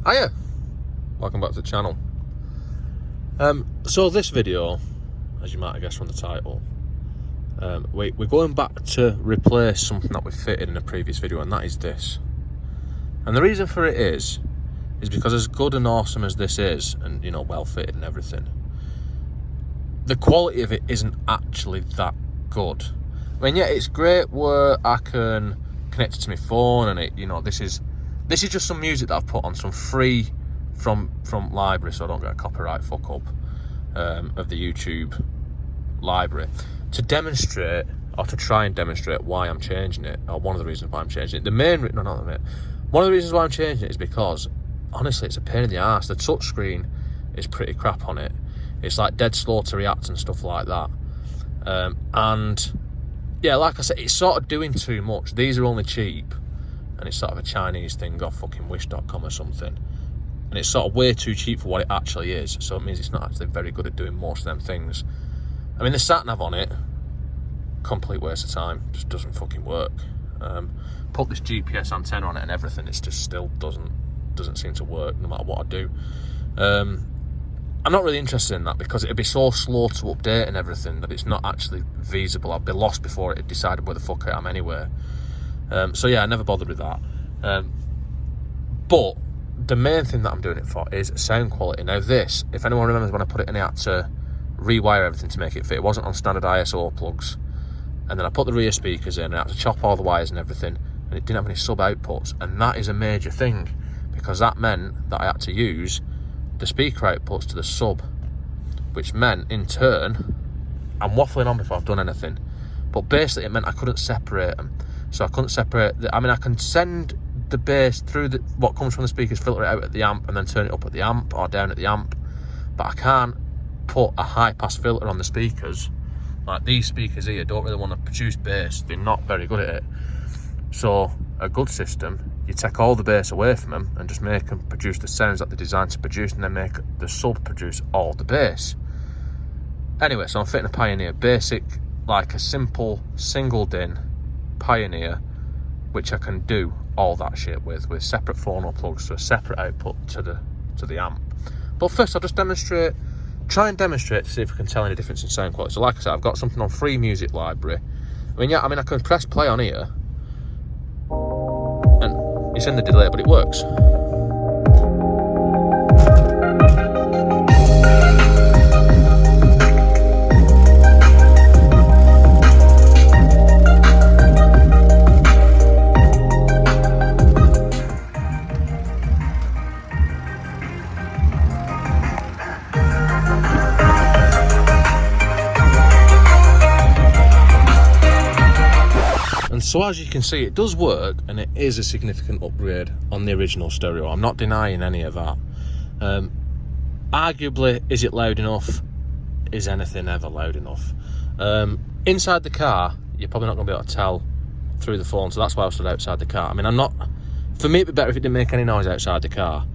Hiya! Welcome back to the channel. So this video, as you might have guessed from the title, we're going back to replace something that we fitted in a previous video, and that is this. And the reason for it is because as good and awesome as this is, and you know, well fitted and everything, the quality of it isn't actually that good. I mean, yeah, it's great where I can connect it to my phone, and it, you know, this is just some music that I've put on some free from library, so I don't get a copyright fuck up of the YouTube library, to demonstrate, or to try and demonstrate why I'm changing it, or one of the reasons why I'm changing it. One of the reasons why I'm changing it is because, honestly, it's a pain in the arse. The touchscreen is pretty crap on it. It's like dead slow to react and stuff like that. And yeah, like I said, it's sort of doing too much. These are only cheap, and it's sort of a Chinese thing off fucking wish.com or something. And it's sort of way too cheap for what it actually is. So it means it's not actually very good at doing most of them things. I mean, the sat-nav on it, complete waste of time. Just doesn't fucking work. Put this GPS antenna on it and everything, it just still doesn't seem to work no matter what I do. I'm not really interested in that because it'd be so slow to update and everything that it's not actually feasible. I'd be lost before it had decided where the fuck I am anyway. So yeah, I never bothered with that. But the main thing that I'm doing it for is sound quality. Now this, if anyone remembers when I put it in, I had to rewire everything to make it fit. It wasn't on standard ISO plugs. And then I put the rear speakers in, and I had to chop all the wires and everything, and it didn't have any sub outputs. And that is a major thing, because that meant that I had to use the speaker outputs to the sub, which meant, in turn, I'm waffling on before I've done anything, but basically it meant I couldn't separate them. So I couldn't separate, I mean, I can send the bass through what comes from the speakers, filter it out at the amp, and then turn it up at the amp or down at the amp, but I can't put a high pass filter on the speakers. Like these speakers here don't really want to produce bass. They're not very good at it. So a good system, you take all the bass away from them and just make them produce the sounds that they're designed to produce, and then make the sub produce all the bass. Anyway, so I'm fitting a Pioneer basic, like a simple single DIN Pioneer, which I can do all that shit with separate phono plugs to a separate output to the amp. But first I'll just try and demonstrate to see if I can tell any difference in sound quality. So like I said, I've got something on free music library. I mean, I can press play on here, and it's in the delay, but it works. So as you can see, it does work, and it is a significant upgrade on the original stereo. I'm not denying any of that. Arguably, is it loud enough? Is anything ever loud enough? Inside the car, you're probably not going to be able to tell through the phone, so that's why I stood outside the car. I mean, for me it'd be better if it didn't make any noise outside the car.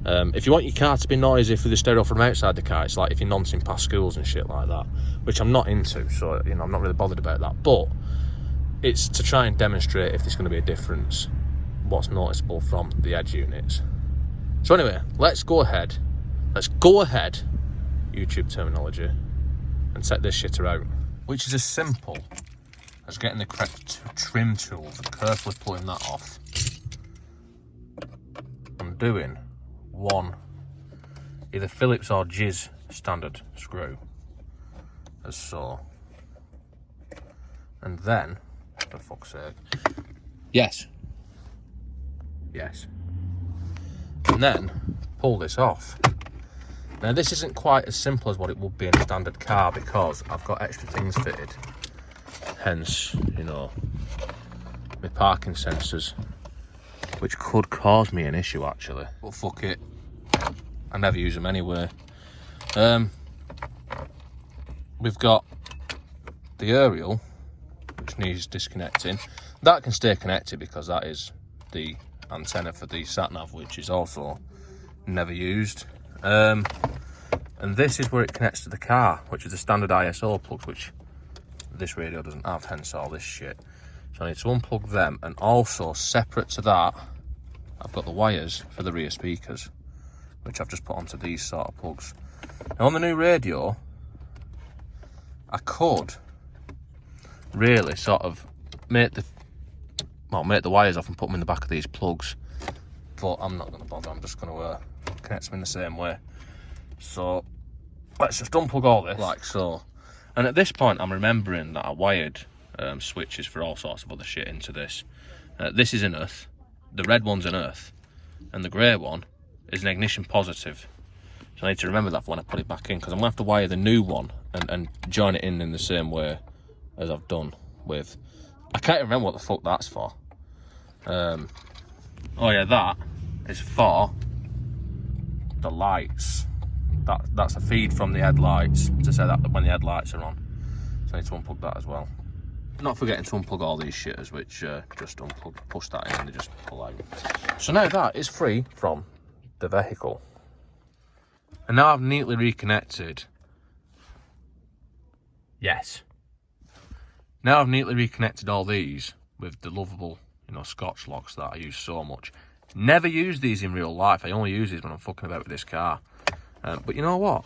If you want your car to be noisy through the stereo from outside the car, it's like if you're noncing past schools and shit like that, which I'm not into, so you know, I'm not really bothered about that. But it's to try and demonstrate if there's going to be a difference, what's noticeable from the edge units. So anyway, let's go ahead, YouTube terminology, and set this shitter out, which is as simple as getting the correct trim tools and carefully pulling that off. I'm doing one either Phillips or Jizz standard screw, as so, and then, for fuck's sake, yes, and then pull this off. Now this isn't quite as simple as what it would be in a standard car, because I've got extra things fitted, hence, you know, my parking sensors, which could cause me an issue actually, but fuck it, I never use them anyway. We've got the aerial, which needs disconnecting. That can stay connected because that is the antenna for the sat-nav, which is also never used. And this is where it connects to the car, which is the standard ISO plugs, which this radio doesn't have, hence all this shit. So I need to unplug them, and also separate to that, I've got the wires for the rear speakers. which I've just put onto these sort of plugs. Now on the new radio, I could really sort of make the wires off and put them in the back of these plugs, but I'm not going to bother. I'm just going to connect them in the same way. So let's just unplug all this like so. And at this point, I'm remembering that I wired switches for all sorts of other shit into this. This is an earth, the red one's an earth, and the grey one is an ignition positive. So I need to remember that for when I put it back in, because I'm going to have to wire the new one and join it in the same way as I've done with... I can't remember what the fuck that's for. Oh yeah, that is for the lights. That's a feed from the headlights to say that when the headlights are on. So I need to unplug that as well. Not forgetting to unplug all these shitters, which just unplug, push that in and they just pull out. So now that is free from the vehicle. And now I've neatly reconnected. Yes. Now I've neatly reconnected all these with the lovable, you know, Scotch locks that I use so much. Never use these in real life. I only use these when I'm fucking about with this car. But you know what?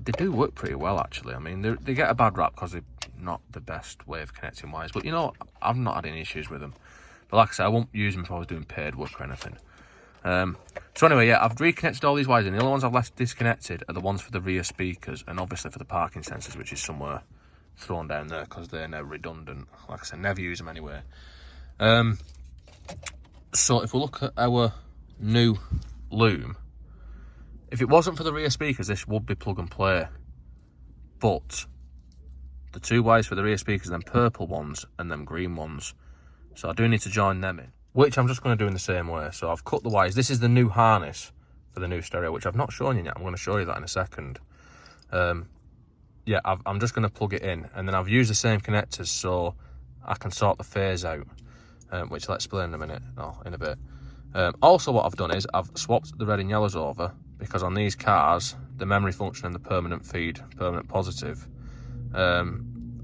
They do work pretty well, actually. I mean, they get a bad rap because they're not the best way of connecting wires. But you know what? I've not had any issues with them. But like I said, I won't use them if I was doing paid work or anything. So anyway, yeah, I've reconnected all these wires, and the only ones I've left disconnected are the ones for the rear speakers and obviously for the parking sensors, which is somewhere thrown down there because they're now redundant. Like I said, never use them anyway. So if we look at our new loom, if it wasn't for the rear speakers, this would be plug and play. But the two wires for the rear speakers, them purple ones and them green ones. So I do need to join them in, which I'm just going to do in the same way. So I've cut the wires. This is the new harness for the new stereo, which I've not shown you yet. I'm going to show you that in a second. Yeah, I'm just going to plug it in, and then I've used the same connectors so I can sort the phase out, which I'll explain in a minute, in a bit. Also what I've done is I've swapped the red and yellows over, because on these cars, the memory function and the permanent feed, permanent positive,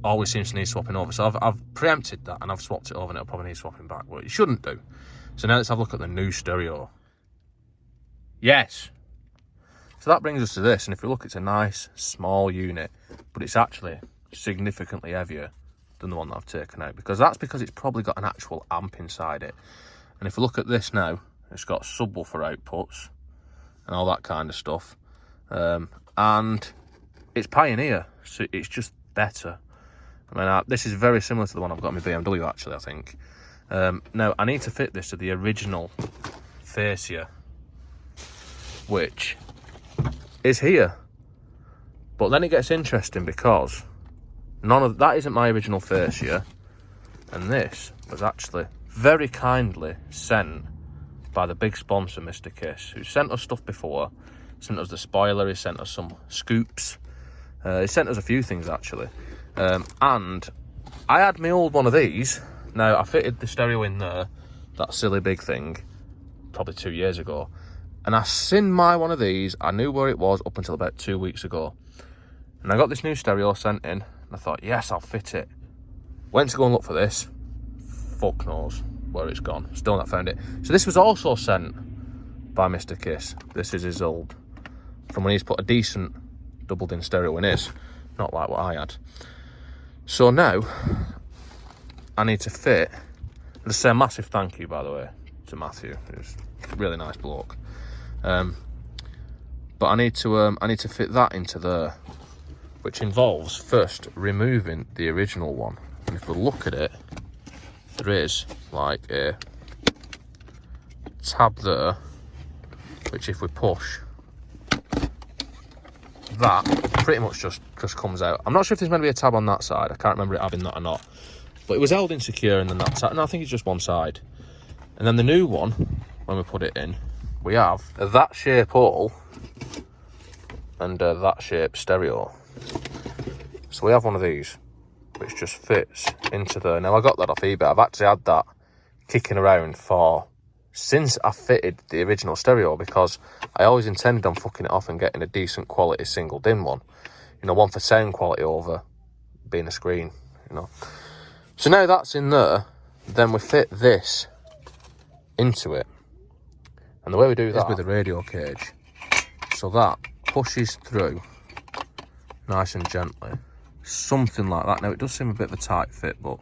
always seems to need swapping over. So I've preempted that and I've swapped it over, and it'll probably need swapping back, but it shouldn't do. So now let's have a look at the new stereo. Yes. So that brings us to this, and if you look, it's a nice small unit, but it's actually significantly heavier than the one that I've taken out, because it's probably got an actual amp inside it. And if you look at this now, it's got subwoofer outputs and all that kind of stuff, and it's Pioneer, so it's just better. I mean, this is very similar to the one I've got in my BMW, actually, I think. Now I need to fit this to the original fascia, which is here. But then it gets interesting, because that isn't my original fascia, and this was actually very kindly sent by the big sponsor, Mr. Kiss, who sent us stuff before. Sent us the spoiler, he sent us some scoops, he sent us a few things actually, and I had my old one of these. Now I fitted the stereo in there, that silly big thing, probably 2 years ago, and I seen my one of these. I knew where it was up until about 2 weeks ago, and I got this new stereo sent in, and I thought, yes, I'll fit it. Went to go and look for this, fuck knows where it's gone, still not found it. So this was also sent by Mr. Kiss. This is his old, from when he's put a decent doubled in stereo in his, not like what I had. So now I need to fit, let's say a massive thank you, by the way, to Matthew, who's a really nice bloke. But I need to fit that into there, which involves first removing the original one. And if we look at it, there is like a tab there, which if we push, that pretty much just comes out. I'm not sure if there's meant to be a tab on that side. I can't remember it having that or not. But it was held insecure, and then that side, and I think it's just one side. And then the new one, when we put it in, we have that shape hole and that shape stereo. So we have one of these, which just fits into there. Now I got that off eBay. I've actually had that kicking around since I fitted the original stereo, because I always intended on fucking it off and getting a decent quality single DIN one. You know, one for sound quality over being a screen, you know. So now that's in there, then we fit this into it. And the way we do that is with the radio cage. So that pushes through nice and gently. Something like that. Now it does seem a bit of a tight fit, but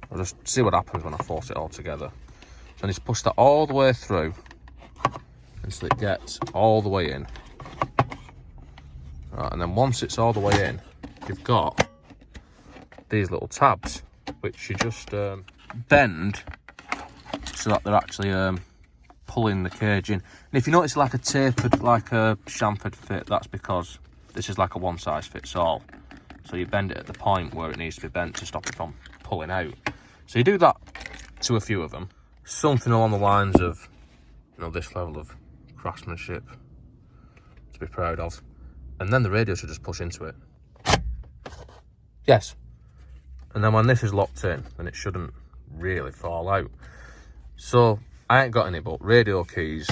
I'll just see what happens when I force it all together. So I need to push that all the way through until it gets all the way in. Right, and then once it's all the way in, you've got these little tabs, which you just bend so that they're actually pulling the cage in. And if you notice like a tapered, like a chamfered fit, that's because this is like a one size fits all. So you bend it at the point where it needs to be bent to stop it from pulling out. So you do that to a few of them. Something along the lines of, you know, this level of craftsmanship to be proud of. And then the radio should just push into it. Yes. And then when this is locked in, then it shouldn't really fall out. So I ain't got any, but radio keys,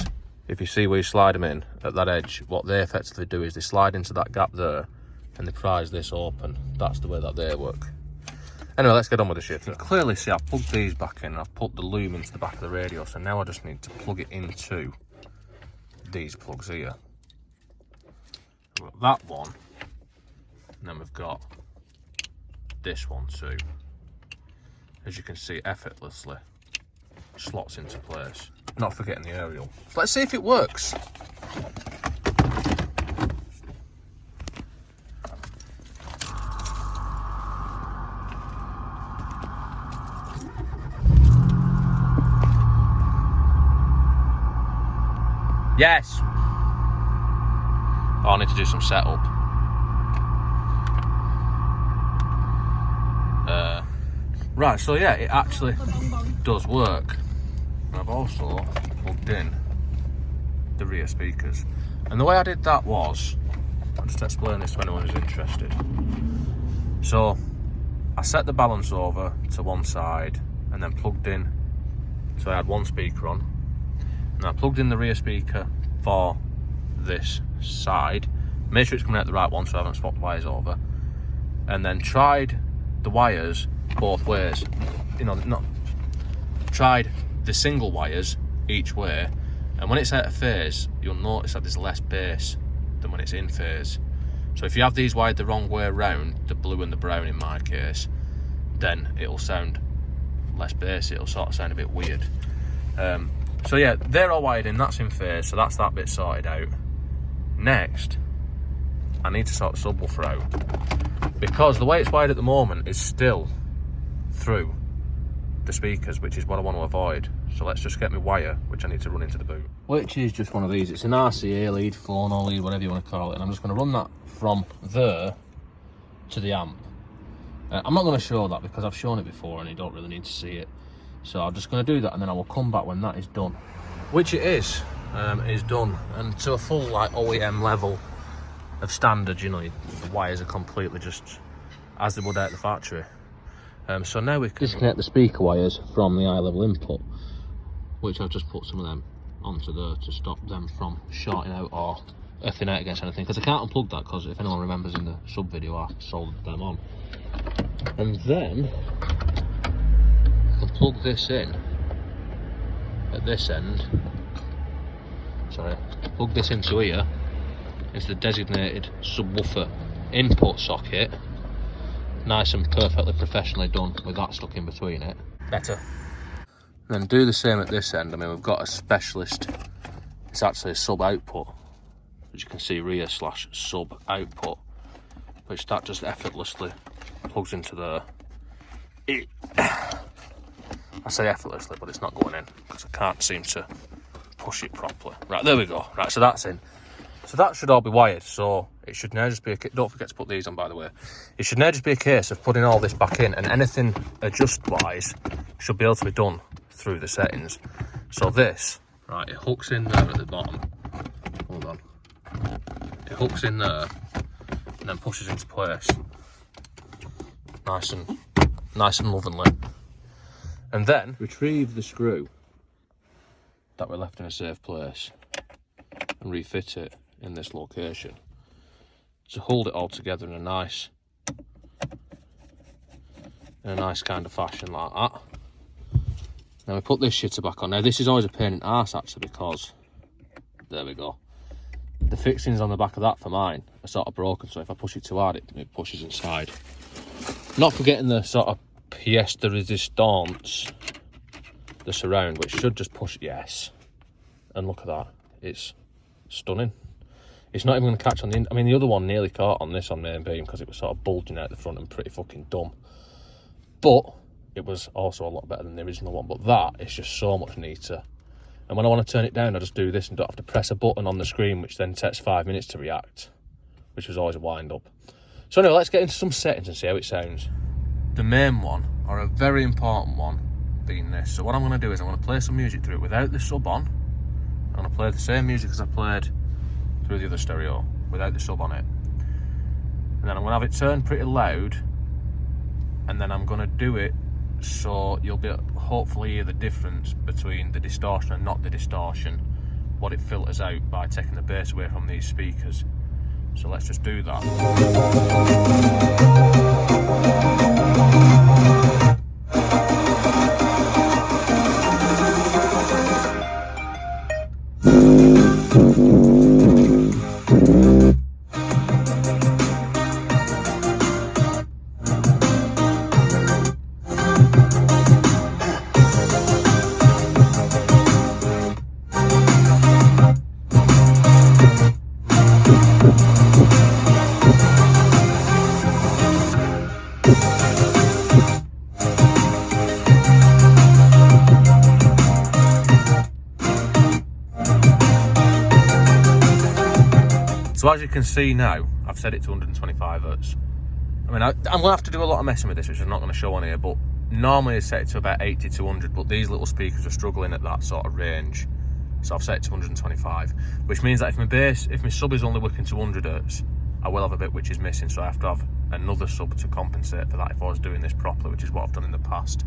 if you see where you slide them in at that edge, what they effectively do is they slide into that gap there and they prise this open. That's the way that they work. Anyway, let's get on with the shit. You can clearly see I've plugged these back in and I've put the loom into the back of the radio, so now I just need to plug it into these plugs here. We've got that one, and then we've got this one too. As you can see, effortlessly slots into place. Not forgetting the aerial. So let's see if it works. Yes. Oh, I need to do some setup. Right, so yeah, it actually does work. And I've also plugged in the rear speakers. And the way I did that was, I'll just explain this to anyone who's interested. So I set the balance over to one side and then plugged in, so I had one speaker on. And I plugged in the rear speaker for this side, made sure it's coming out the right one so I haven't swapped wires over, and then tried the wires both ways. You know, not tried the single wires each way, and when it's out of phase, you'll notice that there's less bass than when it's in phase. So if you have these wired the wrong way around, the blue and the brown in my case, then it'll sound less bass, it'll sort of sound a bit weird. So yeah, they're all wired in, that's in phase, so that's that bit sorted out. Next, I need to sort the subwoofer out, because the way it's wired at the moment is still through the speakers, which is what I want to avoid. So let's just get my wire, which I need to run into the boot. Which is just one of these, it's an RCA lead, phono lead, whatever you want to call it, and I'm just going to run that from there to the amp. I'm not going to show that because I've shown it before and you don't really need to see it. So I'm just going to do that and then I will come back when that is done. Which it is done, and to a full like OEM level of standard, you know, the wires are completely just as they would out the factory. So now we can disconnect the speaker wires from the eye level input, which I've just put some of them onto there to stop them from shorting out or earthing out against anything, because I can't unplug that, because if anyone remembers in the sub video I soldered them on. And then I can plug this in at this end, sorry, plug this into here, into the designated subwoofer input socket. Nice and perfectly professionally done with that stuck in between it. Better. And then do the same at this end. I mean, we've got a specialist, it's actually a sub output, as you can see, rear slash sub output, which that just effortlessly plugs into there. I say effortlessly, but it's not going in because I can't seem to push it properly. Right, there we go. Right, so that's in. So that should all be wired, so it should now just be a case, don't forget to put these on by the way, it should now just be a case of putting all this back in, and anything adjust-wise should be able to be done through the settings. So this, right, it hooks in there at the bottom, hold on, it hooks in there and then pushes into place, nice and lovingly, and then retrieve the screw that we left in a safe place and refit it in this location to hold it all together in a nice kind of fashion like that. Now we put this shitter back on. Now this is always a pain in the arse actually, because there we go, the fixings on the back of that for mine are sort of broken, so if I push it too hard, it pushes inside. Not forgetting the sort of pièce de résistance, the surround, which should just push, yes. And look at that, it's stunning. It's not even going to catch on the, I mean, the other one nearly caught on this on main beam because it was sort of bulging out the front and pretty fucking dumb. But it was also a lot better than the original one. But that is just so much neater. And when I want to turn it down, I just do this and don't have to press a button on the screen, which then takes 5 minutes to react, which was always a wind up. So anyway, let's get into some settings and see how it sounds. The main one, or a very important one, being this. So what I'm going to do is I'm going to play some music through it without the sub on. I'm going to play the same music as I played through the other stereo without the sub on it. And then I'm going to have it turned pretty loud, and then I'm going to do it so you'll be hopefully hear the difference between the distortion and not the distortion, what it filters out by taking the bass away from these speakers. So let's just do that. So as you can see now, I've set it to 125 Hz. I mean, I'm going to have to do a lot of messing with this, which I'm not going to show on here, but normally I set it to about 80 to 100, but these little speakers are struggling at that sort of range. So I've set it to 125, which means that if my sub is only working to 100 Hz, I will have a bit which is missing, so I have to have another sub to compensate for that if I was doing this properly, which is what I've done in the past.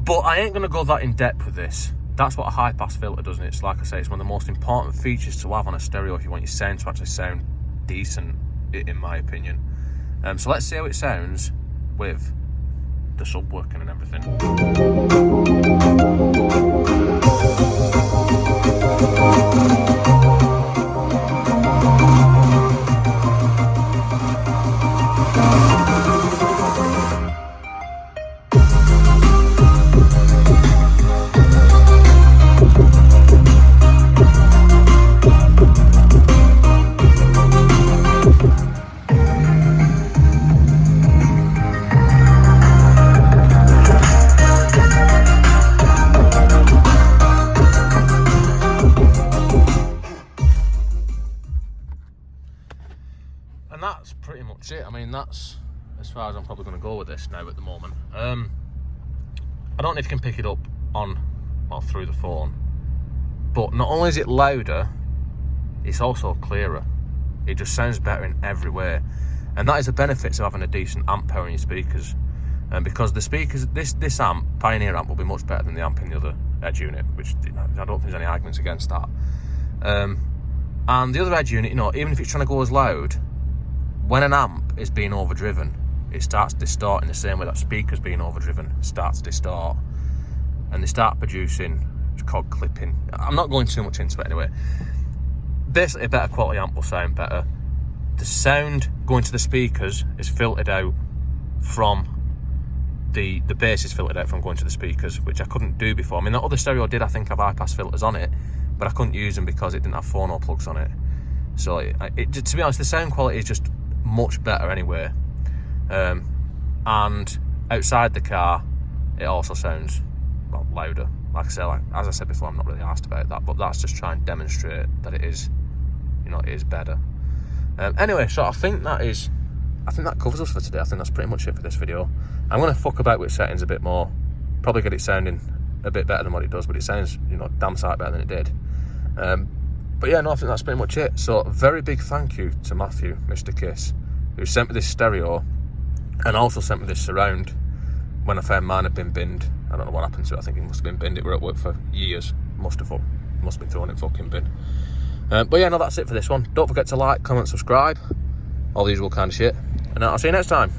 But I ain't going to go that in depth with this. That's what a high pass filter does, and it's like I say, it's one of the most important features to have on a stereo if you want your sound to actually sound decent, in my opinion. So let's see how it sounds with the sub working and everything. And that's pretty much it. I mean, that's as far as I'm probably going to go with this now at the moment. I don't know if you can pick it up on or through the phone, but not only is it louder, it's also clearer. It just sounds better in every way, and that is the benefits of having a decent amp power in your speakers. And because the speakers, this amp, Pioneer amp, will be much better than the amp in the other Edge unit, which I don't think there's any arguments against that. And the other Edge unit, you know, even if it's trying to go as loud, when an amp is being overdriven, it starts distorting the same way that speakers being overdriven starts to distort, and they start producing, it's called clipping. I'm not going too much into it anyway. Basically, a better quality amp will sound better. The sound going to the speakers is filtered out from the bass is filtered out from going to the speakers, which I couldn't do before. I mean, that other stereo did, I think, have high pass filters on it, but I couldn't use them because it didn't have phono plugs on it. So to be honest, the sound quality is just much better anyway. And outside the car, it also sounds, well, louder. Like I say, as I said before, I'm not really asked about that, but that's just trying to demonstrate that it is, you know, it is better. Anyway, so I think that covers us for today. I think that's pretty much it for this video. I'm going to fuck about with settings a bit more, probably get it sounding a bit better than what it does, but it sounds, you know, damn sight better than it did. But yeah, no, I think that's pretty much it. So a very big thank you to Matthew, Mr. Kiss, who sent me this stereo and also sent me this surround when I found mine had been binned. I don't know what happened to it. I think it must have been binned. It were at work for years. Must have been thrown in fucking bin. But yeah, no, that's it for this one. Don't forget to like, comment, subscribe, all the usual kind of shit. And I'll see you next time.